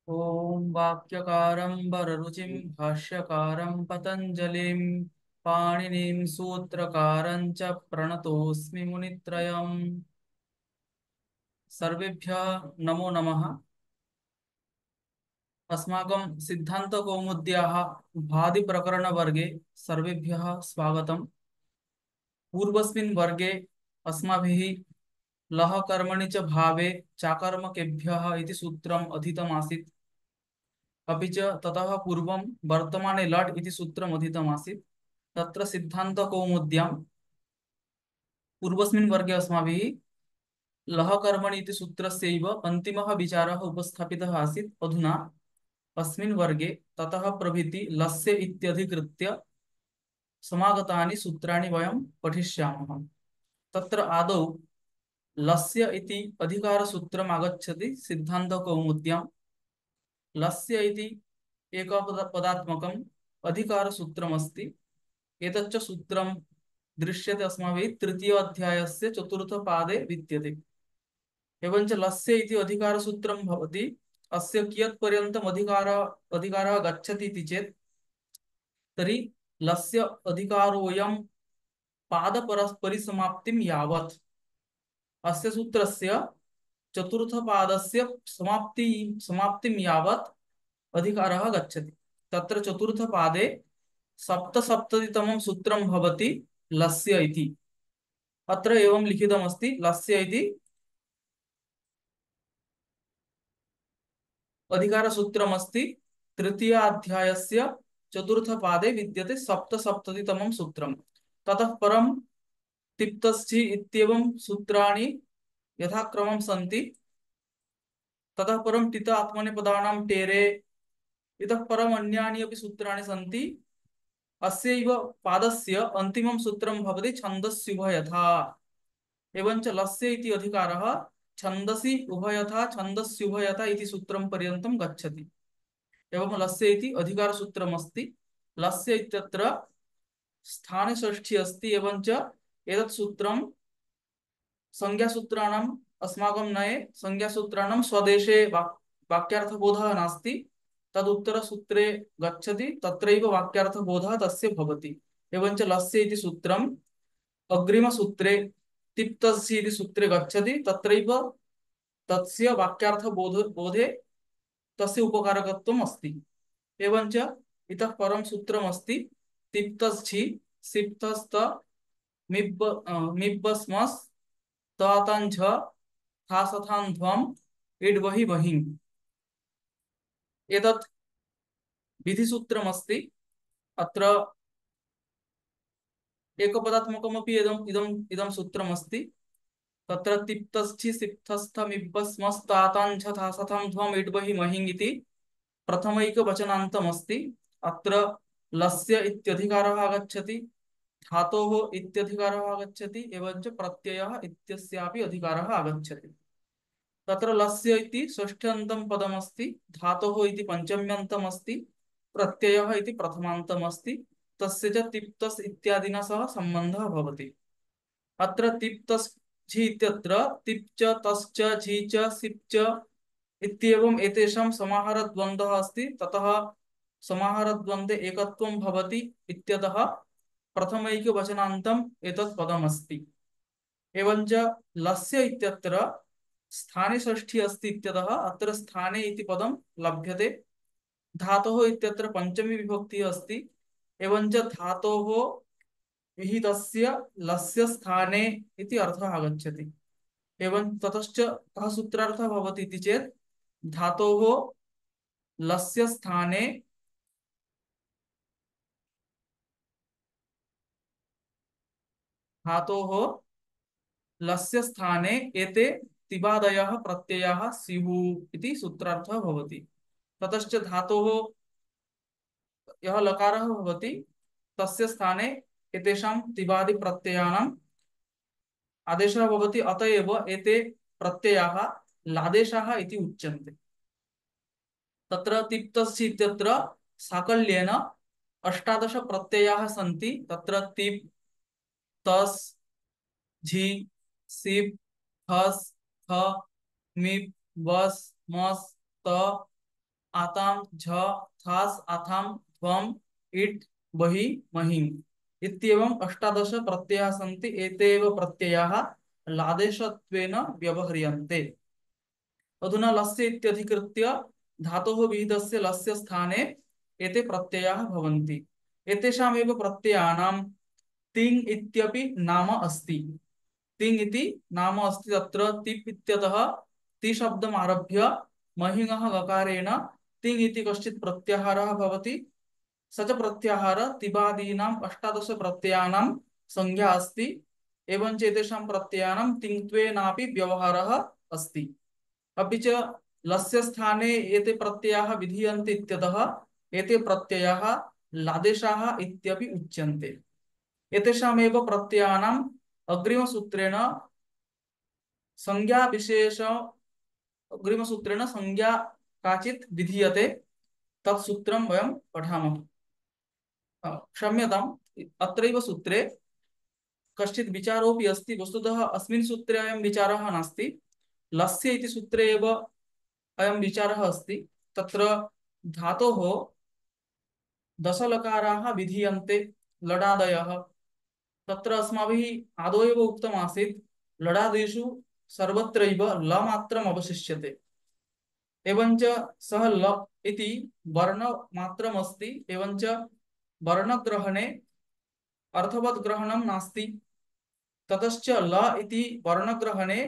ॐ वाक्यकारं वररुचिं भाष्यकारं पतञ्जलिं पाणिनिं सूत्रकारं च प्रणतोऽस्मि मुनित्रयम्। सर्वेभ्यः नमो नमः। अस्माकं सिद्धान्तकौमुद्याः भादिप्रकरणवर्गे सर्वेभ्यः स्वागतम्। पूर्वस्मिन् वर्गे अस्माभिः लः कर्मणि च भावे चाकर्मकेभ्यः इति सूत्रम् अधीतमासीत्। अपि च ततः पूर्वं वर्तमाने लट् इति सूत्रम् अधीतमासीत्। तत्र सिद्धान्तकौमुद्यां पूर्वस्मिन् वर्गे अस्माभिः लः कर्मणि इति सूत्रस्यैव अन्तिमः विचारः उपस्थापितः आसीत्। अधुना अस्मिन् वर्गे ततः प्रभृति लस्य इत्यधिकृत्य समागतानि सूत्राणि वयं पठिष्यामः। तत्र आदौ लस्य इति अधिकारसूत्रम् आगच्छति सिद्धान्तकौमुद्यां। लस्य इति एकपदात्मकम् अधिकारसूत्रमस्ति। एतच्च सूत्रं दृश्यते अस्माभिः तृतीय अध्यायस्य चतुर्थपादे विद्यते। एवञ्च लस्य इति अधिकारसूत्रं भवति। अस्य कियत्पर्यन्तम् अधिकारः गच्छति इति चेत् तर्हि लस्य अधिकारोऽयं पादपरिसमाप्तिं यावत्। अस्य सूत्रस्य चतुर्थपादस्य समाप्तिं यावत् अधिकारः गच्छति। तत्र चतुर्थपादे सप्तसप्ततितमं सूत्रं भवति लस्य इति। अत्र एवं लिखितमस्ति लस्य इति अधिकारसूत्रमस्ति। तृतीयाध्यायस्य चतुर्थपादे विद्यते सप्तसप्ततितमं सूत्रं। ततः परं तिप्तस्थि इत्येवं सूत्राणि यथाक्रमं सन्ति। ततः परं टित आत्मनेपदानां टेरे इतः परम् अन्यानि अपि सूत्राणि सन्ति। अस्यैव पादस्य अन्तिमं सूत्रं भवति छन्दस्युभयथा। एवञ्च लस्य इति अधिकारः छन्दसि उभयथा छन्दस्युभयथा इति सूत्रं पर्यन्तं गच्छति। एवं लस्य इति अधिकारसूत्रमस्ति। लस्य इत्यत्र स्थाने अस्ति। एवञ्च एतत् सूत्रं संज्ञासूत्राणाम् अस्माकं नये संज्ञासूत्राणां स्वदेशे वाक्यार्थबोधः नास्ति। तदुत्तरसूत्रे गच्छति, तत्रैव वाक्यार्थबोधः तस्य भवति। एवञ्च लस्य इति सूत्रम् अग्रिमसूत्रे तिप्तस्य इति सूत्रे गच्छति, तत्रैव तस्य बोधे तस्य उपकारकत्वम् अस्ति। एवञ्च इतः परं सूत्रमस्ति तिप्तस्थि सिप्तस्त मिब्बस्मस् ताताञ्झ थासथान् ध्वम् इड् वहि वहिम्। एतत् विधिसूत्रमस्ति। अत्र एकपदात्मकमपि इदम् इदम् इदं सूत्रमस्ति। तत्र तिप्तस्थि सिप्तस्थमिब्बस्मस्ताताञ्झ थासथान् ध्वम् इड् वहि वहिम् इति प्रथमैकवचनान्तमस्ति। अत्र लस्य इत्यधिकारः आगच्छति, धातोः इत्यधिकारः आगच्छति, एवञ्च प्रत्ययः इत्यस्यापि अधिकारः आगच्छति। तत्र लस्य इति षष्ठ्यन्तं पदमस्ति, धातोः इति पञ्चम्यन्तमस्ति, प्रत्ययः इति प्रथमान्तमस्ति। तस्य च तिप्तस् इत्यादिना सह सम्बन्धः भवति। अत्र तिप्तस् झि इत्यत्र तिप् च तस् च झि च सिप् च इत्येवम् एतेषां समाहारद्वन्द्वः अस्ति। ततः समाहारद्वन्द्वे एकत्वं भवति इत्यतः प्रथमैकवचनान्तम् एतत् पदमस्ति। एवञ्च लस्य इत्यत्र स्थाने षष्ठी अस्ति इत्यतः अत्र स्थाने इति पदं लभ्यते। धातोः इत्यत्र पंचमी विभक्तिः अस्ति। एवञ्च धातोः विहितस्य लस्य स्थाने इति अर्थः आगच्छति। एवं ततश्च कः सूत्रार्थः भवति इति चेत् धातोः लस्य स्थाने धातोः लस्य स्थाने एते तिबादयः प्रत्ययाः स्युः इति सूत्रार्थः भवति। ततश्च धातोः यः लकारः भवति तस्य स्थाने एतेषां तिबादि प्रत्ययानाम् आदेशः भवति। अतएव एते प्रत्ययाः लादेशाः इति उच्यन्ते। तत्र तिप्तस्य इत्यत्र साकल्येन अष्टादश प्रत्ययाः सन्ति। तत्र तिप् तस् झि सिप् हस् थ मिप् वस् मस् त आताम, झ, थास, आथाम, ध्वम, इट, बहि, महिम इत्येवम् अष्टादश प्रत्ययाः सन्ति। एतेव प्रत्ययाः लादेशत्वेन व्यवह्रियन्ते। अधुना लस्य इत्यधिकृत्य धातोः विहितस्य लस्य स्थाने एते प्रत्ययाः भवन्ति। एतेषामेव प्रत्ययानां तिङ् इत्यपि नाम अस्ति। तिङ् इति नाम अस्ति। तत्र तिप् इत्यतः ति शब्दम् आरभ्य महिङः गकारेण तिङ् इति कश्चित् प्रत्याहारः भवति। स च प्रत्याहार तिबादीनाम् अष्टादश प्रत्ययानां संज्ञा अस्ति। एवञ्च एतेषां प्रत्ययानां तिङ्त्वेनापि व्यवहारः अस्ति। अपि च लस्य स्थाने एते प्रत्ययाः विधीयन्ते इत्यतः एते प्रत्ययाः लादेशाः इत्यपि उच्यन्ते। एतेषामेव प्रत्ययानाम् अग्रिमसूत्रेण संज्ञा विशेष अग्रिमसूत्रेण संज्ञा काचित् विधीयते। तत् सूत्रं वयं पठामः। क्षम्यताम्, अत्रैव सूत्रे कश्चित् विचारोऽपि अस्ति। वस्तुतः अस्मिन् सूत्रे अयं विचारः नास्ति, लस्य इति सूत्रे एव अयं विचारः अस्ति। तत्र धातोः दशलकाराः विधीयन्ते, लडादयः। तत्र अस्माभिः आदौ एव उक्तम् आसीत्, लडादिषु सर्वत्रैव ल मात्रम् अवशिष्यते। एवञ्च सः ल इति वर्णमात्रम् अस्ति। एवञ्च वर्णग्रहणे अर्थवत् ग्रहणं नास्ति। ततश्च ल इति वर्णग्रहणे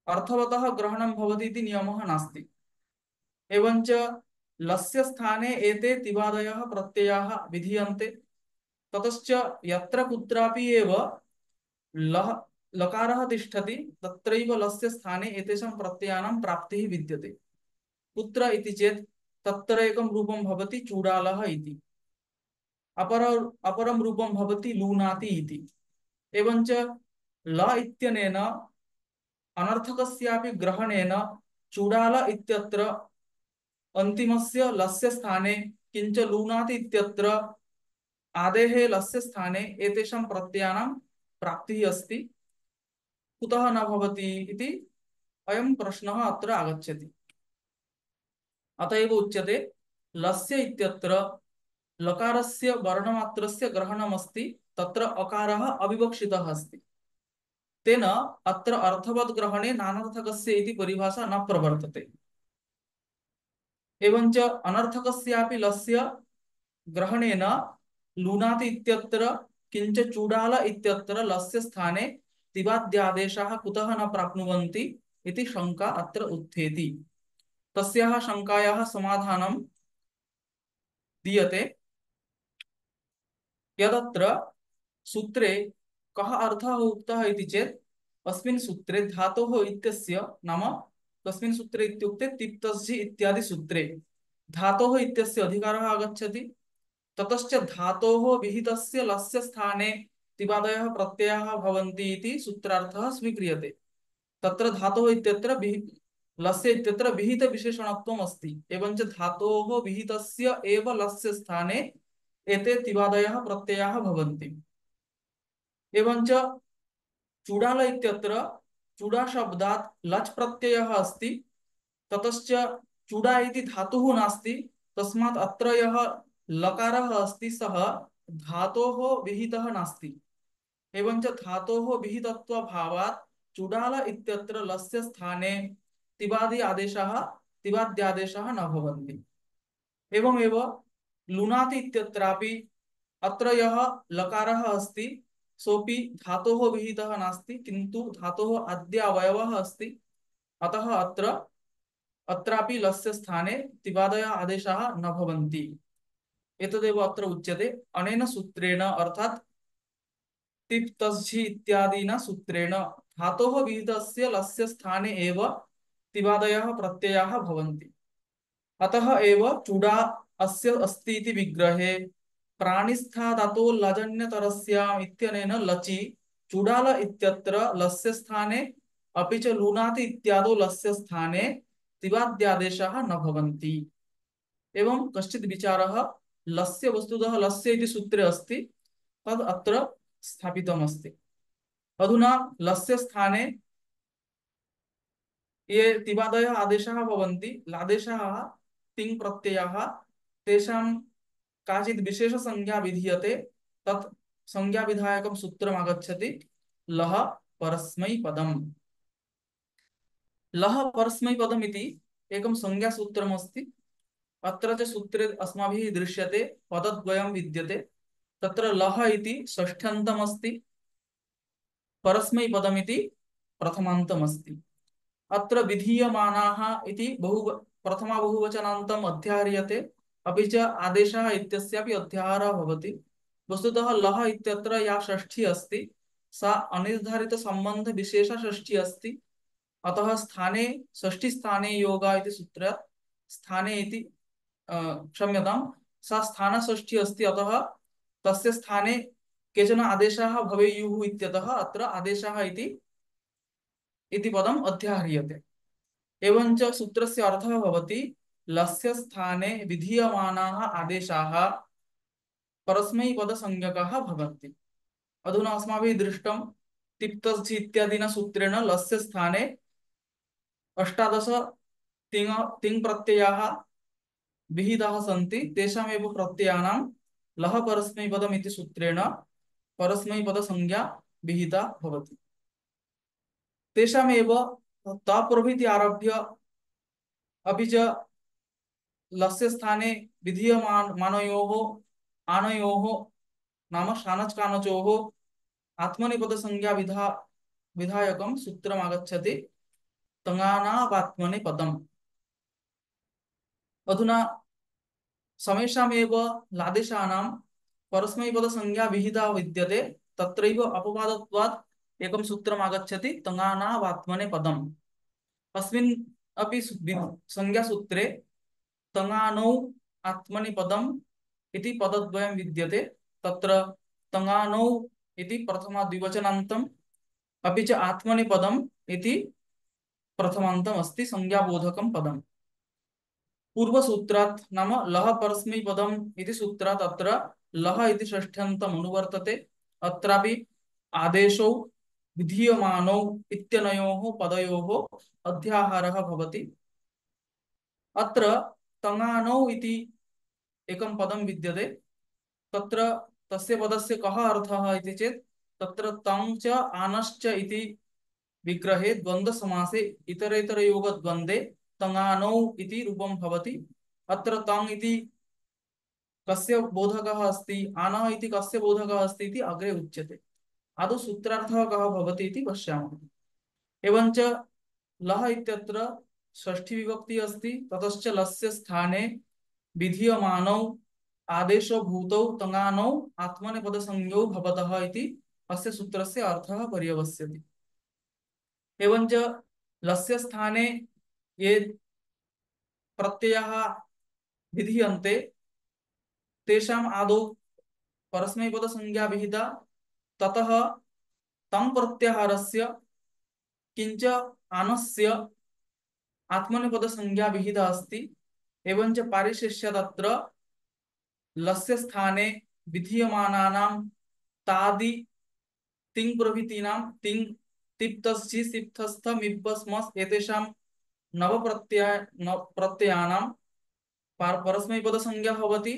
अर्थवतः ग्रहणं भवति इति नियमः नास्ति। एवञ्च लस्य स्थाने एते तिवादयः प्रत्ययाः विधीयन्ते। ततश्च यत्र कुत्रापि एव लः लकारः तिष्ठति तत्रैव लस्य स्थाने एतेषां प्रत्ययानां प्राप्तिः विद्यते। कुत्र इति चेत् तत्र एकं रूपं भवति चूडालः इति, अपरं रूपं भवति लूनाति इति। एवञ्च ल इत्यनेन अनर्थकस्यापि ग्रहणेन चूडाल इत्यत्र अन्तिमस्य लस्य स्थाने किञ्च लूनाति इत्यत्र आदेः लस्य स्थाने एतेषां प्रत्ययानां प्राप्तिः अस्ति। कुतः न भवति इति अयं प्रश्नः अत्र आगच्छति। अत एव उच्यते लस्य इत्यत्र लकारस्य वर्णमात्रस्य ग्रहणमस्ति, तत्र अकारः अविवक्षितः अस्ति। तेन अत्र अर्थवत् ग्रहणे नानर्थकस्य इति परिभाषा न प्रवर्तते। एवञ्च अनर्थकस्यापि लस्य ग्रहणेन लूनाति इत्यत्र किञ्च चूडाल इत्यत्र लस्य स्थाने तिवाद्यादेशाः कुतः न प्राप्नुवन्ति इति शङ्का अत्र उत्थेति। तस्याः शङ्कायाः समाधानं दीयते। यदत्र सूत्रे कः अर्थः उक्तः इति चेत् अस्मिन् सूत्रे धातोः इत्यस्य नाम कस्मिन् सूत्रे इत्युक्ते तिप्तस्झि इत्यादि सूत्रे धातोः इत्यस्य अधिकारः आगच्छति। ततश्च धातोः विहितस्य लस्य स्थाने तिवादयः प्रत्ययाः भवन्ति इति सूत्रार्थः स्वीक्रियते। तत्र धातोः इत्यत्र लस्य इत्यत्र विहित विशेषणत्वम् अस्ति। एवञ्च धातोः विहितस्य एव लस्य स्थाने एते तिवादयः प्रत्ययाः भवन्ति। एवञ्च चूडाल इत्यत्र चूडा शब्दात् लच् प्रत्ययः अस्ति। ततश्च चूडा इति धातुः नास्ति, तस्मात् अत्र यः लकारः अस्ति सः धातोः विहितः नास्ति। एवञ्च धातोः विहितत्वभावात् चूडाल इत्यत्र लस्य स्थाने तिवाद्यादेशाः न भवन्ति। एवमेव लुनाति इत्यत्रापि अत्र यः लकारः अस्ति सोऽपि धातोः विहितः नास्ति, किन्तु धातोः अद्य अवयवः अस्ति। अतः अत्रापि लस्य स्थाने तिवादय आदेशाः न भवन्ति। एतदेव अत्र उच्यते। अनेन सूत्रेण अर्थात् तिप् तस्झि इत्यादिना सूत्रेण धातोः विहितस्य लस्य स्थाने एव तिवादयः प्रत्ययाः भवन्ति। अतः एव चूडा अस्य अस्ति इति विग्रहे प्राणिस्थादातो लजन्यतरस्याम् इत्यनेन लचि चूडाल इत्यत्र लस्य स्थाने अपि च लूनाति इत्यादौ लस्य स्थाने तिवाद्यादेशाः न भवन्ति। एवं कश्चित् विचारः लस्य वस्तुतः लस्य इति सूत्रे अस्ति, तद् अत्र स्थापितमस्ति। अधुना लस्य स्थाने ये तिवादय आदेशाः भवन्ति लादेशाः तिङ् प्रत्ययाः तेषां काचित् विशेष संज्ञा विधीयते तत् संज्ञा विधायकं सूत्रम् आगच्छति लः परस्मैपदम्। लः परस्मैपदम् इति एकं संज्ञा सूत्रमस्ति। अत्र च सूत्रे अस्माभिः दृश्यते पदद्वयं विद्यते। तत्र लः इति षष्ठ्यन्तमस्ति, परस्मैपदमिति प्रथमान्तमस्ति। अत्र विधीयमानाः इति प्रथमा बहुवचनान्तम् अध्याह्रियते, अपि च आदेशः इत्यस्यापि अध्याहारः भवति। वस्तुतः लः इत्यत्र या षष्ठी अस्ति सा अनिर्धारित संबंध विशेष षष्ठी अस्ति। अतः स्थाने षष्ठी स्थाने योगा इति सूत्रात् स्थाने इति क्षम्यतां, सा स्थानषष्ठी अस्ति। अतः तस्य स्थाने केचन आदेशाः भवेयुः इत्यतः अत्र आदेशः इति पदम् अध्याह्रियते। एवञ्च सूत्रस्य अर्थः भवति लस्य स्थाने विधीयमानाः आदेशाः परस्मैपदसंज्ञकाः भवन्ति। अधुना अस्माभिः दृष्टं तिप्तस्थि इत्यादिना सूत्रेण लस्य स्थाने अष्टादश तिङ् तिङ् प्रत्ययाः विहिताः सन्ति। तेषामेव प्रत्ययानां लः परस्मैपदम् इति सूत्रेण परस्मैपदसंज्ञा विहिता भवति। तेषामेव तप्रभृति आरभ्य अपि च लस्य स्थाने विधीयमान मानयोः आनयोः नाम शानच्कानचोः आत्मनेपद संज्ञा विधायकं सूत्रम् आगच्छति तङानावात्मनेपदम्। अधुना समेषामेव लादेशानां परस्मैपद संज्ञा विहिता विद्यते। तत्रैव अपवादत्वात् एकं सूत्रम् आगच्छति तङानावात्मनेपदम्। अस्मिन् अपि संज्ञासूत्रे तङानौ आत्मनेपदम् इति पदद्वयं विद्यते। तत्र तङानौ इति प्रथमा द्विवचनान्तम्, अपि च आत्मनेपदम् इति प्रथमान्तम् अस्ति संज्ञाबोधकं पदम्। पूर्वसूत्रात् नाम लः परस्मैपदम् इति सूत्रात् अत्र लः इति षष्ठ्यन्तम् अनुवर्तते। अत्रापि आदेशौ विधीयमानौ इत्यनयोः पदयोः अध्याहारः भवति। अत्र तङानौ इति एकं पदं विद्यते। तत्र तस्य पदस्य कः अर्थः इति चेत् तत्र तं च आनश्च इति विग्रहे द्वन्द्वसमासे इतरेतरयोगद्वन्द्वे तङानौ इति रूपं भवति। अत्र तम् इति कस्य बोधकः अस्ति, आनः इति कस्य बोधकः अस्ति इति अग्रे उच्यते। आदौ सूत्रार्थः कः भवति इति पश्यामः। एवञ्च लः इत्यत्र षष्ठी विभक्ति अस्ति। ततश्च लस्य स्थाने विधीयमानौ आदेशभूतौ तङानौ आत्मनेपदसंज्ञौ भवतः इति अस्य सूत्रस्य अर्थः पर्यवस्यति। एवञ्च लस्य स्थाने ये प्रत्ययाः विधीयन्ते तेषाम् आदौ परस्मैपदसंज्ञा विहिता। ततः तं प्रत्याहारस्य किञ्च आनस्य आत्मनेपदसंज्ञा विहिता अस्ति। एवञ्च पारिशेष्यात् अत्र लस्य स्थाने विधीयमानानां तादि तिङ् प्रभृतीनां तिङ् तिप्तस्थि सिप्तस्थ मिप्पस्मस् एतेषां प्रत्ययानां परस्मैपद संज्ञा भवति।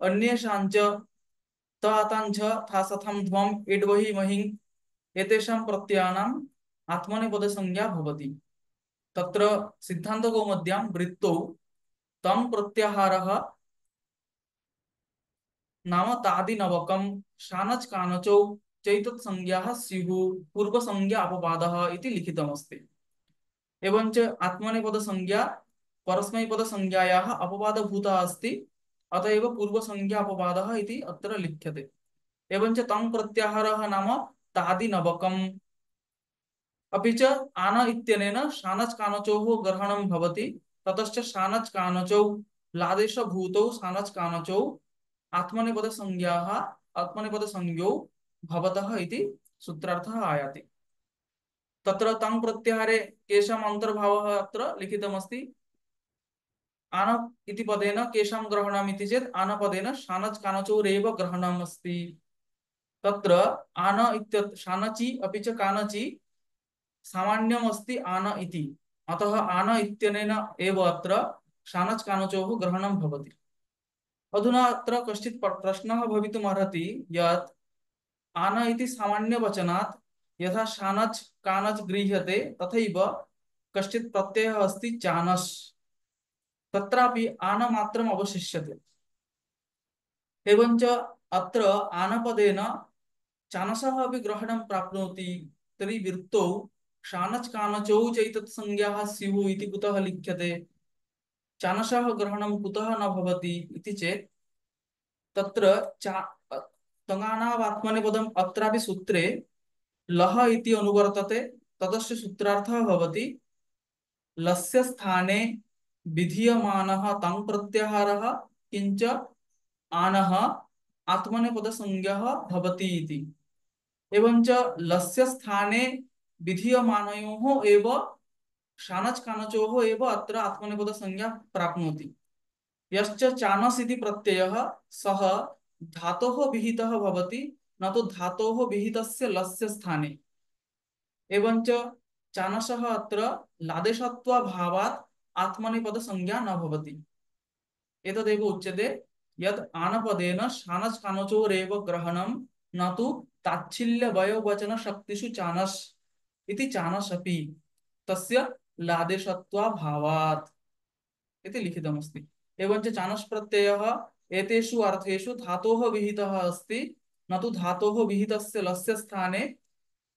अन्येषाञ्च ताताञ्च थासथं ध्वम् इड्वहि महिं एतेषां प्रत्ययानाम् आत्मनेपद संज्ञा भवति। तत्र सिद्धान्तकौमुद्यां वृत्तौ तं प्रत्याहारः नाम तादिनवकं शानच् कानचौ चैतत् संज्ञाः स्युः पूर्व संज्ञा अपवादः इति लिखितमस्ति। एवञ्च आत्मनेपद संज्ञा परस्मैपद संज्ञायाः अपवादभूता अस्ति। अतएव पूर्व संज्ञा अपवादः इति अत्र लिख्यते। एवञ्च तं प्रत्याहारः नाम तादिनवकम्। अपि च आन इत्यनेन शानच् कानचोः ग्रहणं भवति। ततश्च शानच् कानचौ लादेशभूतौ शानच् कानचौ आत्मनेपद संज्ञौ भवतः इति सूत्रार्थः आयाति। तत्र तं प्रत्याहारे केषाम् अन्तर्भावः अत्र लिखितमस्ति। आन इति पदेन केषां ग्रहणम् इति चेत् आनपदेन शानच् कानचोरेव ग्रहणम् अस्ति। तत्र आन इत्यत्र शानचि अपि च कानचि सामान्यम् अस्ति आन इति। अतः आन इत्यनेन एव अत्र शानच् कानचोः ग्रहणं भवति। अधुना अत्र कश्चित् प्रश्नः भवितुमर्हति यत् आन इति सामान्यवचनात् यथा शानच् कानच् गृह्यते तथैव कश्चित् प्रत्ययः अस्ति चानस्, तत्रापि आन मात्रम् अवशिष्यते। एवञ्च अत्र आनपदेन चानसः अपि ग्रहणं प्राप्नोति। तर्हि वृत्तौ शानच् कानचौ चैतत् संज्ञाः स्युः इति कुतः लिख्यते? चानसः ग्रहणं कुतः न भवति इति चेत् तत्र चा तङानावात्मनेपदम् अत्रापि सूत्रे लः इति अनुवर्तते। तदस्य सूत्रार्थः भवति लस्य स्थाने विधीयमानः तङ् प्रत्याहारः किञ्च आनः आत्मनेपदसंज्ञः भवति इति। एवञ्च लस्य स्थाने विधीयमानयोः एव शानच् कानचोः एव अत्र आत्मनेपदसंज्ञा प्राप्नोति। यश्च चानस् इति प्रत्ययः सः धातोः विहितः भवति, न तु धातोः विहितस्य लस्य स्थाने। एवञ्च चानसः अत्र लादेशत्वाभावात् आत्मनेपदसंज्ञा न भवति। एतदेव उच्यते यत् आनपदेन शानच् कानचोरेव ग्रहणं न तु ताच्छिल्यवयवचनशक्तिषु चानस् इति चानस् अपि तस्य लादेशत्वाभावात् इति लिखितमस्ति। एवञ्च चानस् प्रत्ययः एतेषु अर्थेषु धातोः विहितः अस्ति, न तु धातोः विहितस्य लस्य स्थाने।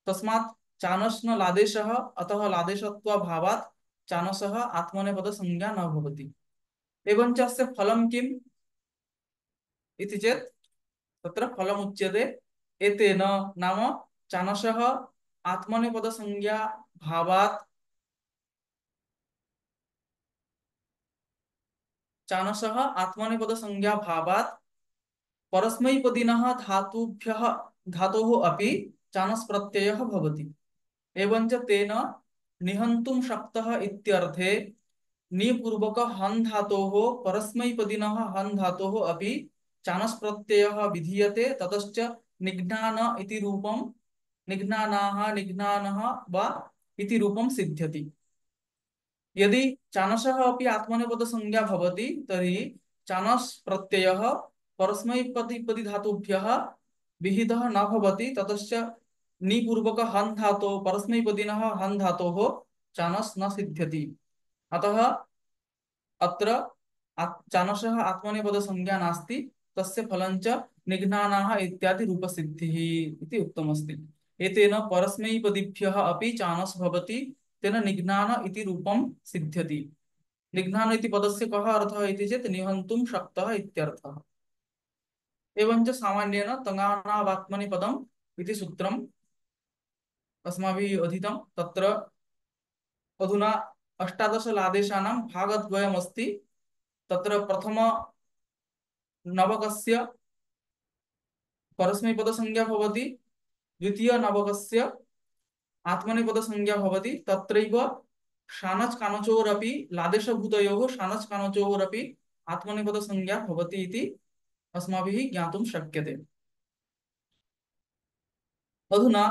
तस्मात् चानस् न लादेशः, अतः लादेशत्वाभावात् चानसः आत्मनेपदसंज्ञा न भवति। एवञ्च अस्य फलं किम् इति चेत् तत्र फलमुच्यते एतेन, नाम चानसः आत्मनेपदसंज्ञा भावात् चानसः आत्मनेपदसंज्ञा भावात् परस्मैपदिनः धातुभ्यः धातोः अपि चानस् प्रत्ययः भवति। एवञ्च तेन निहन्तुं शक्तः इत्यर्थे निपूर्वक हन् धातोः परस्मैपदिनः हन् धातोः अपि चानस् प्रत्ययः विधीयते। ततश्च निघ्नान इति रूपं निघ्नानाः निघ्नानः वा इति रूपं सिद्ध्यति। यदि चानसः अपि आत्मनेपदसंज्ञा भवति तर्हि चानस् प्रत्ययः परस्मैपदी धातुभ्यः विहितः न भवति। ततश्च निपूर्वक हन् धातोः परस्मैपदिनः हन् धातोः चानस् न सिद्ध्यति। अतः अत्र चानसः आत्मनेपदसंज्ञा नास्ति, तस्य फलञ्च निघ्नानाः इत्यादि रूपसिद्धिः इति उक्तमस्ति। एतेन परस्मैपदिभ्यः अपि चानस् भवति, तेन निघ्नान इति रूपं सिद्ध्यति। निघ्नान इति पदस्य कः अर्थः इति चेत् निहन्तुं शक्तः इत्यर्थः। एवञ्च सामान्येन तङानावात्मनेपदम् इति सूत्रम् अस्माभिः अधीतं। तत्र अधुना अष्टादशलादेशानां भागद्वयमस्ति। तत्र प्रथम नवकस्य परस्मैपदसंज्ञा भवति, द्वितीय नवकस्य आत्मनेपदसंज्ञा भवति। तत्रैव शानच् कानचोरपि लादेशभूतयोः शानच् कानचोरपि आत्मनेपदसंज्ञा भवति इति अस्माभिः ज्ञातुं शक्यते। अधुना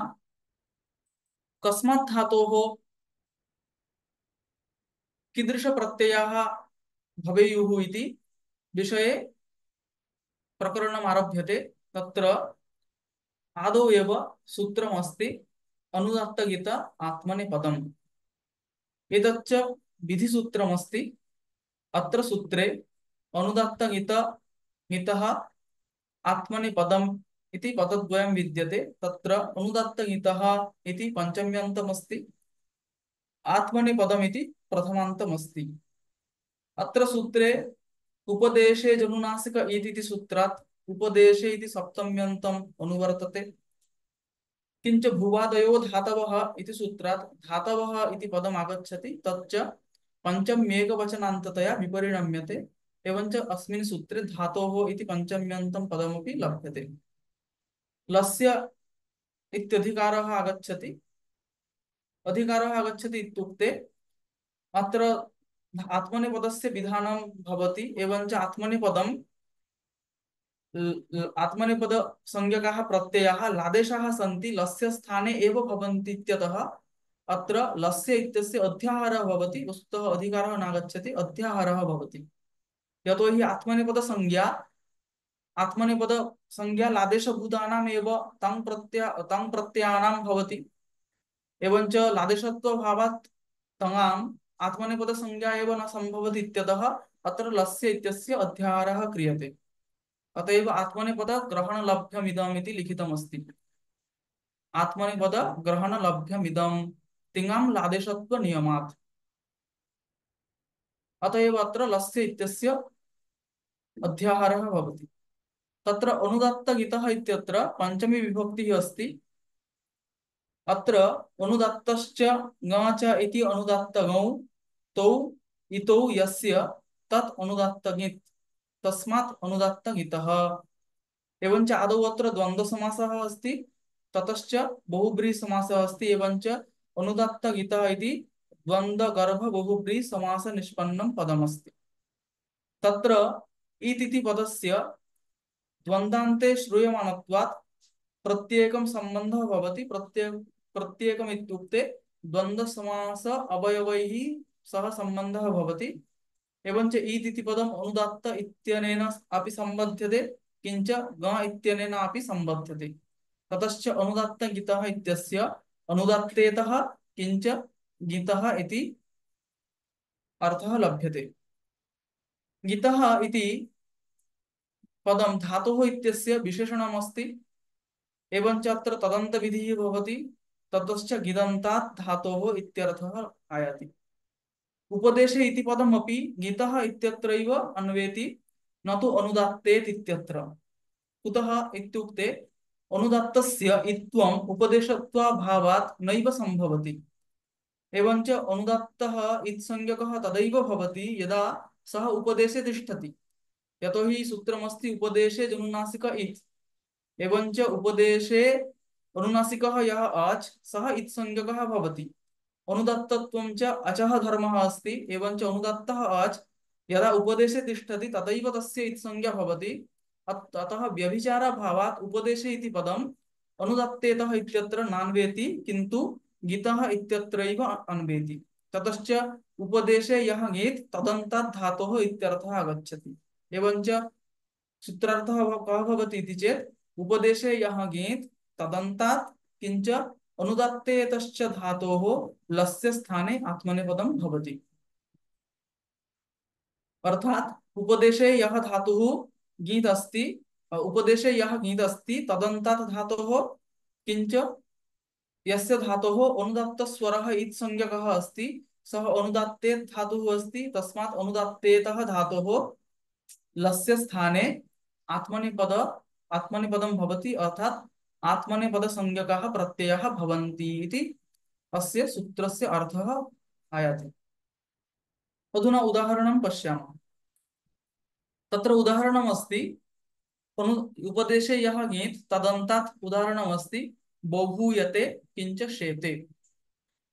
कस्मात् धातोः कीदृशप्रत्ययाः भवेयुः इति विषये प्रकरणम् आरभ्यते। तत्र आदौ एव सूत्रमस्ति अनुदात्तगीत आत्मनेपदम्। एतच्च विधिसूत्रमस्ति। अत्र सूत्रे अनुदात्तगीत गीतः आत्मनेपदम् इति पदद्वयं विद्यते। तत्र अनुदात्तगीतः इति पञ्चम्यन्तमस्ति, आत्मनेपदम् इति प्रथमान्तमस्ति। अत्र सूत्रे उपदेशे जनुनासिक इति सूत्रात् उपदेशे इति सप्तम्यन्तम् अनुवर्तते। किंच भुवादयो धातवः इति सूत्रात् धातवः इति पदम् आगच्छति, तच्च पञ्चम्येकवचनान्ततया विपरिणम्यते। एवञ्च अस्मिन् सूत्रे धातोः इति पञ्चम्यन्तं पदमपि लभ्यते। लस्य इत्यधिकारः आगच्छति। अधिकारः आगच्छति इत्युक्ते अत्र आत्मनेपदस्य विधानं भवति। एवञ्च आत्मनेपदं आत्मनेपद संज्ञकाः प्रत्ययाः लादेशाः सन्ति लस्य स्थाने एव भवन्ति इत्यतः अत्र लस्य इत्यस्य अध्याहारः भवति, वस्तुतः अधिकारः नागच्छति, अध्याहारः भवति। यतोहि आत्मनेपद संज्ञा लादेशभूतानाम् एव तං प्रत्ययानां भवति। एवञ्च लादेशत्वभावात् तङाम् आत्मनेपद संज्ञा एव न सम्भवति इत्यतः अत्र लस्य इत्यस्य अध्याहारः क्रियते। अतएव आत्मनेपद ग्रहणलभ्यमिदम् इति लिखितमस्ति। आत्मनेपद ग्रहणलभ्यमिदं तिङां लादेशत्व नियमात्। अतएव अत्र लस्य इत्यस्य अध्याहारः भवति। तत्र अनुदात्तगितः इत्यत्र पंचमी विभक्तिः अस्ति। अत्र अनुदात्तश्च ङ च इति अनुदात्तगौ तौ इतौ यस्य तत् अनुदात्तगित् तस्मात् अनुदात्तगितः। एवञ्च आदौ अत्र द्वन्द्वसमासः अस्ति, ततश्च बहुब्रीहि समासः अस्ति। एवञ्च अनुदात्तगितः इति द्वन्द्वगर्भ बहुब्रीहि समास निष्पन्नं पदमस्ति। तत्र इति पदस्य द्वन्द्वान्ते श्रूयमाणत्वात् प्रत्येकं सम्बन्धः भवति। प्रत्येकम् इत्युक्ते द्वन्द्व समास अवयवैः सह सम्बन्धः भवति। एवञ्च ईत् इति पदम् अनुदात्त इत्यनेन अपि सम्बध्यते, किञ्च ग इत्यनेन अपि सम्बध्यते। ततश्च अनुदात्त गितः इत्यस्य अनुदात्तेतः किञ्च गितः इति अर्थः लभ्यते। गितः इति पदं धातुः इत्यस्य विशेषणमस्ति। एवञ्च अत्र तदन्तविधिः भवति, ततश्च गिदन्तात् धातोः इत्यर्थः आयाति। उपदेशे इति पदमपि गितः इत्यत्रैव अन्वेति, न तु अनुदात्तेत् इत्यत्र। कुतः इत्युक्ते अनुदात्तस्य इत्त्वम् उपदेशत्वाभावात् नैव सम्भवति। एवञ्च अनुदात्तः इत्संज्ञकः तदैव भवति यदा सः उपदेशे तिष्ठति। यतोहि सूत्रमस्ति उपदेशे जनुनासिक इत्। एवञ्च उपदेशे अनुनासिकः यः अच् सः इत्संज्ञकः भवति। अनुदत्तत्वं च अचः धर्मः अस्ति। एवञ्च अनुदत्तः अच् यदा उपदेशे तिष्ठति तदैव तस्य इत्संज्ञा भवति। अतः व्यभिचारभावात् उपदेशे इति पदम् अनुदत्तेतः इत्यत्र नान्वेति, किन्तु गितः इत्यत्रैव अन्वेति। ततश्च उपदेशे यः ङेत् तदन्तात् धातोः इत्यर्थः आगच्छति। एवञ्च सूत्रार्थः कः भवति इति चेत् उपदेशे यः ङेत् तदन्तात् किञ्च अनुदात्तेतश्च धातोः लस्य स्थाने आत्मनेपदं भवति। अर्थात उपदेशे यः धातुः ङीत् अस्ति, उपदेशे यः ङीत् अस्ति तदन्तात् धातोः किञ्च यस्य धातोः अनुदात्तस्वरः इत् संज्ञकः अस्ति, सः अनुदात्तेत् धातुः अस्ति। तस्मात् अनुदात्तेतः धातोः लस्य स्थाने आत्मनेपद आत्मनेपदं भवति। अर्थात आत्मनेपद संज्ञकाः प्रत्ययाः भवन्ति इति अस्य सूत्रस्य अर्थः आयाति। अधुना उदाहरणं पश्यामः। तत्र उदाहरणमस्ति उपदेशे यः ङेत् तदन्तात् उदाहरणमस्ति बभूयते किञ्च शेते।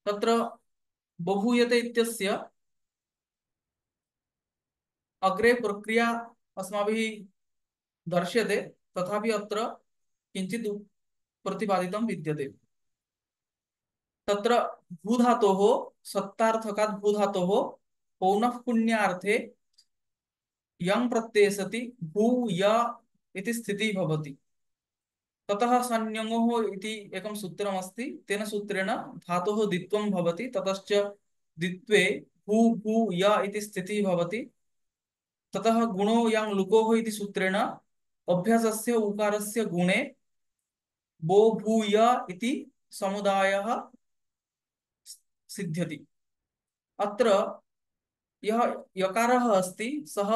तत्र बभूयते इत्यस्य अग्रे प्रक्रिया अस्माभिः दर्श्यते, तथापि अत्र किञ्चित् प्रतिपादितं विद्यते। तत्र भूधातोः सत्तार्थकात् भूधातोः पौनःपुन्यार्थे यं प्रत्यये सति भूय इति स्थितिः भवति। ततः संज्ञोः इति एकं सूत्रमस्ति, तेन सूत्रेण धातोः द्वित्वं भवति। ततश्च द्वित्वे भू भूय इति स्थितिः भवति। ततः गुणो यं लुकोः इति सूत्रेण अभ्यासस्य उकारस्य गुणे बो भूय इति समुदायः सिद्ध्यति। अत्र यः यकारः अस्ति सः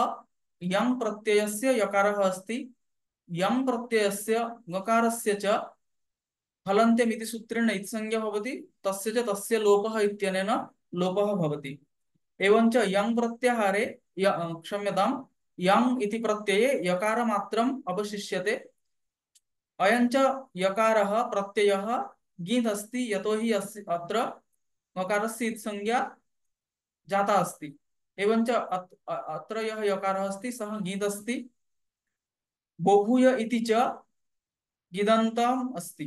यं प्रत्ययस्य यकारः अस्ति। यं प्रत्ययस्य ङकारस्य च हलन्त्यमिति सूत्रेण इत्संज्ञा भवति, तस्य च तस्य लोपः इत्यनेन लोपः भवति। एवञ्च यं प्रत्याहारे क्षम्यतां यं इति प्रत्यये यकारमात्रम् अवशिष्यते। अयञ्च यकारः प्रत्ययः ङीत् अस्ति, यतोहि अत्र ङकारस्य इत्संज्ञा जाता अस्ति। एवञ्च अत्र यः यकारः अस्ति सः ङीत् अस्ति। बभूय इति च गिदन्तम् अस्ति।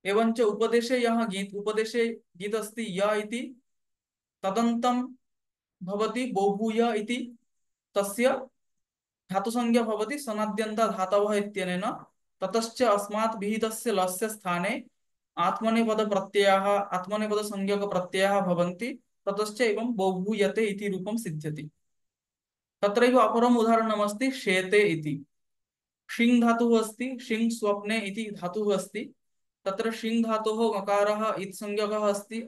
एवंच उपदेशे यः गीत उपदेशे गीत अस्ति य इति तदन्तं भवति बहुय इति तस्य धातुसंज्ञा भवति सनाद्यन्त धातवः इत्यनेन ततश्च अस्मात् विहितस्य लस्य स्थाने आत्मनेपद प्रत्ययः आत्मनेपद संज्ञक प्रत्ययः भवन्ति ततश्च एवं बहुयते इति रूपं सिद्ध्यति। तत्रैव अपरम् उदाहरणमस्ति शेते इति। शिङ् धातुः अस्ति, शिङ् स्वप्ने इति धातुः अस्ति। तत्र शिङ् धातोः मकारः इत् संज्ञकः अस्ति,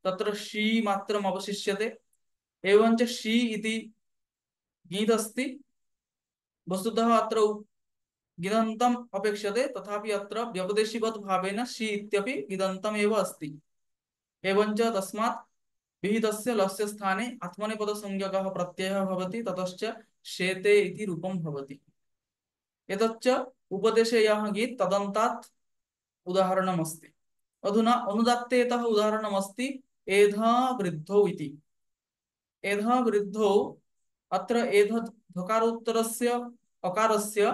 तत्र शी मात्रम् अवशिष्यते। एवञ्च शी इति गीत् अस्ति, वस्तुतः अत्र गिदन्तम् अपेक्षते, तथापि अत्र व्यपदेशीवत् भावेन शी इत्यपि गिदन्तम् एव अस्ति। एवञ्च तस्मात् विहितस्य लस्य स्थाने आत्मनेपदसंज्ञकः प्रत्ययः भवति, ततश्च शेते इति रूपं भवति। एतच्च उपदेशे यः गीत् तदन्तात् उदाहरणमस्ति। अधुना अनुदात्तेतः उदाहरणमस्ति एधा वृद्धौ इति। एधा वृद्धौ अत्र एध धकारोत्तरस्य अकारस्य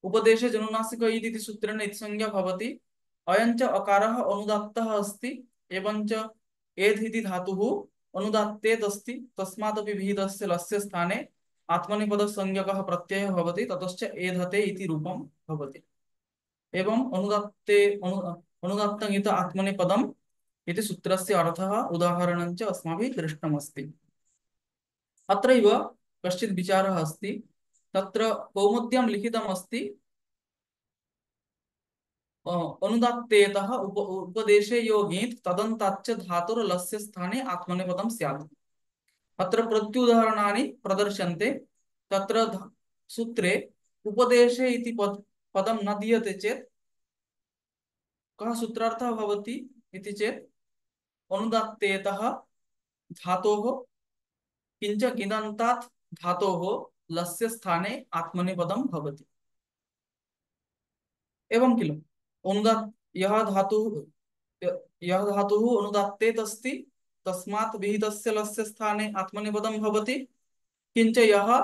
उपदेशे जनुनासिक इति सूत्रेण इत्संज्ञा भवति। अयञ्च अकारः अनुदात्तः अस्ति, एवञ्च एध् इति धातुः अनुदात्तेत् अस्ति, तस्मादपि विहितस्य लस्य स्थाने आत्मनेपदसंज्ञकः प्रत्ययः भवति, ततश्च एधते इति रूपं भवति। एवं अनुदात्तं इत आत्मनेपदम् इति सूत्रस्य अर्थः उदाहरणं च अस्माभिः दृष्टमस्ति। अत्रैव कश्चित् विचारः अस्ति। तत्र कौमुद्यां लिखितमस्ति अनुदात्तेतः उपदेशे यो ङीत् तदन्ताच्च धातुर्लस्य स्थाने आत्मनेपदं स्यात्। अत्र प्रत्युदाहरणानि प्रदर्श्यन्ते। तत्र सूत्रे उपदेशे इति पदं न दीयते चेत् कः सूत्रार्थः भवति इति चेत् अनुदात्तेतः धातोः किंच गिदन्तात् धातोः लस्य स्थाने आत्मनेपदं भवति। एवं किल अनुदात् यः धातुः अनुदात्तेत् अस्ति, तस्मात् विहितस्य लस्य स्थाने आत्मनेपदं भवति। किंच यः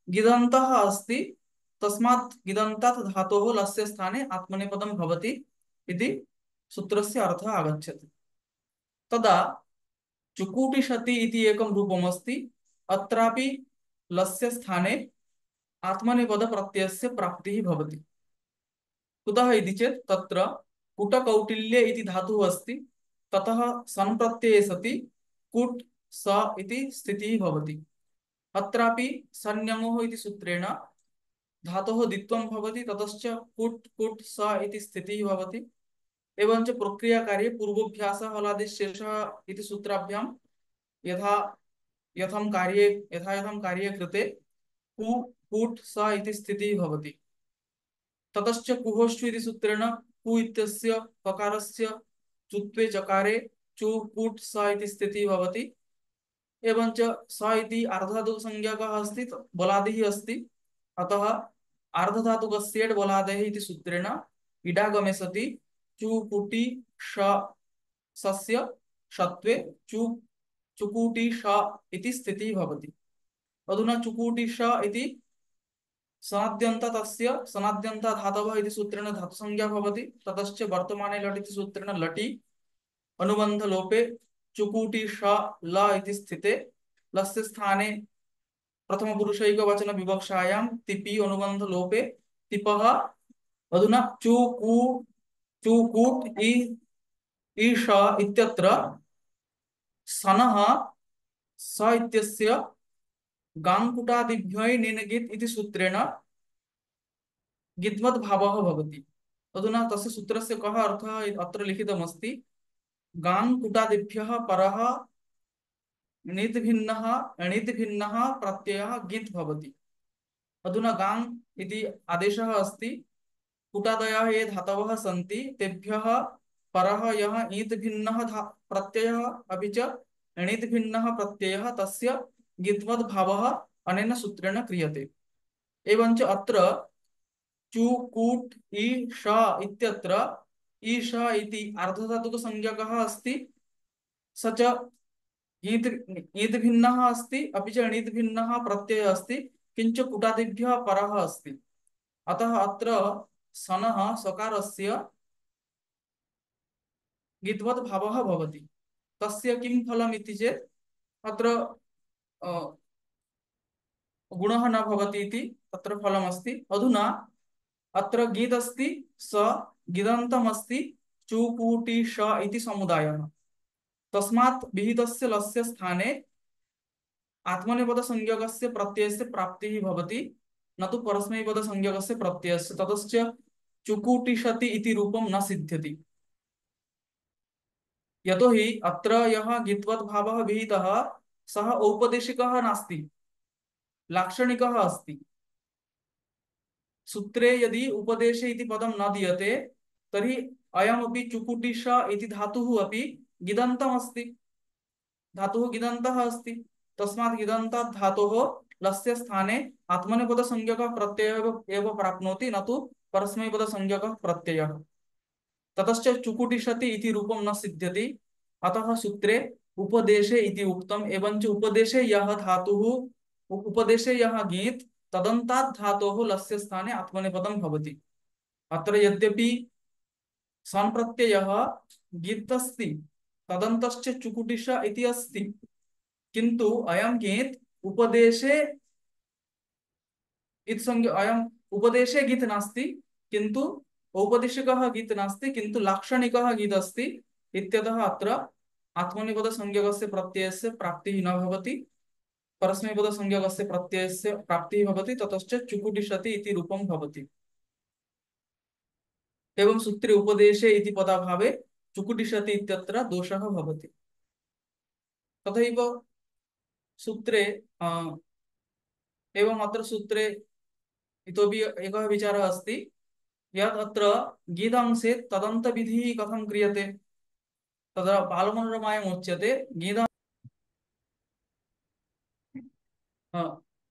गिदन्तः अस्ति, तस्मात् गिदन्तात् धातोः लस्य स्थाने आत्मनेपदं भवति इति सूत्रस्य अर्थः आगच्छति। तदा चुकूटिषति इति एकं रूपमस्ति। अत्रापि लस्य स्थाने आत्मनेपद प्रत्ययस्य प्राप्तिः भवति। कुतः इति चेत् तत्र कुटकौटिल्ये इति धातुः अस्ति, ततः सन् प्रत्यये सति कुट् स इति स्थितिः भवति। अत्रापि सन्यमोः इति सूत्रेण धातोः द्वित्वं भवति, ततश्च कुट् कुट् स इति स्थितिः भवति। एवञ्च प्रक्रियाकार्ये पूर्वोऽभ्यासः हलादिः शेषः इति सूत्राभ्यां यथा यथं कार्ये कृते कु कुट् स इति स्थितिः भवति। ततश्च कुहोश्चु इति सूत्रेण कु इत्यस्य ककारस्य चुत्वे चकारे चु कुट् स इति स्थितिः भवति। एवञ्च स इति अर्धधातुसंज्ञकः अस्ति, बलादिः अस्ति, अतः अर्धधातुकस्येड् बलादेः इति सूत्रेण इडागमे सति चु कुटि श सस्य शत्वे चु चुकूटी श इति स्थितिः भवति। अधुना चुकूटी श इति सनाद्यन्त तस्य सनाद्यन्त धातवः इति सूत्रेण धातुसंज्ञा भवति। ततश्च वर्तमाने लट् इति सूत्रेण लटि अनुबंध लोपे चुकूटी श ल इति स्थिते लस्य स्थाने प्रथम पुरुषैकवचन विवक्षायां तिपि अनुबंध लोपे तिपः। अधुना चुकूट ईश इत्यत्र सनः स इत्यस्य गाङ्कुटादिभ्योः निनगित् इति सूत्रेण गिद्वद् भावः भवति। अधुना तस्य सूत्रस्य कः अर्थः अत्र लिखितमस्ति। गाङ्कुटादिभ्यः परः णित् भिन्नः प्रत्ययः गित् भवति। अधुना गाङ् इति आदेशः अस्ति। कुटादयः ये धातवः सन्ति तेभ्यः परः यः ईत् भिन्नः प्रत्ययः अपि च णित् भिन्नः प्रत्ययः तस्य गिद्वद् भावः अनेन सूत्रेण क्रियते। एवञ्च अत्र चु कूट ईश इत्यत्र ईश इति अर्धधातुकसंज्ञकः अस्ति, स च ईत् भिन्नः अस्ति, अपि च णित् भिन्नः प्रत्ययः अस्ति, किञ्च कुटादिभ्यः परः अस्ति। अतः अत्र सनः सकारस्य गीतवत् भावः भवति। तस्य किं फलम् इति चेत् अत्र अ, गुणः न भवति इति तत्र फलमस्ति। अधुना अत्र गीत् अस्ति, स गिदन्तमस्ति, चुकूटि श इति समुदायः। तस्मात् विहितस्य लस्य स्थाने आत्मनेपदसंज्ञकस्य प्रत्ययस्य प्राप्तिः भवति, न तु परस्मैपदसंज्ञकस्य प्रत्ययस्य। ततश्च चुकुटिषति इति रूपं न सिद्ध्यति। यतोहि अत्र यः गित्वत् भावः विहितः सः औपदेशिकः नास्ति, लाक्षणिकः अस्ति। सूत्रे यदि उपदेशे इति पदं न दीयते तर्हि अयमपि चुकुटिष इति धातुः अपि गिदन्तमस्ति, धातुः गिदन्तः अस्ति। तस्मात् गिदन्तात् धातोः लस्य स्थाने आत्मनेपदसंज्ञकः प्रत्ययः एव प्राप्नोति, न तु परस्मैपदसंज्ञकः प्रत्ययः। ततश्च चुकुटिषति इति रूपं न सिद्ध्यति। अतः सूत्रे उपदेशे इति उक्तम्। एवञ्च उपदेशे यः धातुः, उपदेशे यः गीत्, तदन्तात् धातोः लस्य स्थाने आत्मनेपदं भवति। अत्र यद्यपि सन् प्रत्ययः गीत् अस्ति, तदन्तश्च चुकुटिष इति अस्ति, किन्तु अयं गीत् उपदेशे अयम् उपदेशे गीत नास्ति, किन्तु औपदेशिकः गीत नास्ति, किन्तु लाक्षणिकः गीत अस्ति इत्यतः अत्र आत्मनेपदसंज्ञकस्य प्रत्ययस्य प्राप्तिः न भवति, परस्मैपदसंज्ञकस्य प्रत्ययस्य प्राप्तिः भवति। ततश्च चुकुटिषति इति रूपं भवति। एवं सूत्रे उपदेशे इति पदाभावे चुकुटिषति इत्यत्र दोषः भवति। तथैव सूत्रे एवं अत्र सूत्रे इतोपि एकः विचारः अस्ति, यत् अत्र गीतांशे तदन्तविधिः कथं क्रियते। तदा बालमनोरमायाम् उच्यते गीता।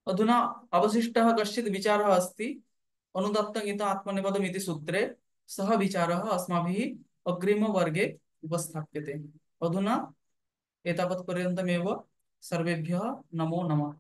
अधुना अवशिष्टः कश्चित् विचारः अस्ति अनुदत्तगीता आत्मनेपदम् इति सूत्रे। सः विचारः अस्माभिः अग्रिमवर्गे उपस्थाप्यते। अधुना एतावत्पर्यन्तमेव। सर्वेभ्यः नमो नमः।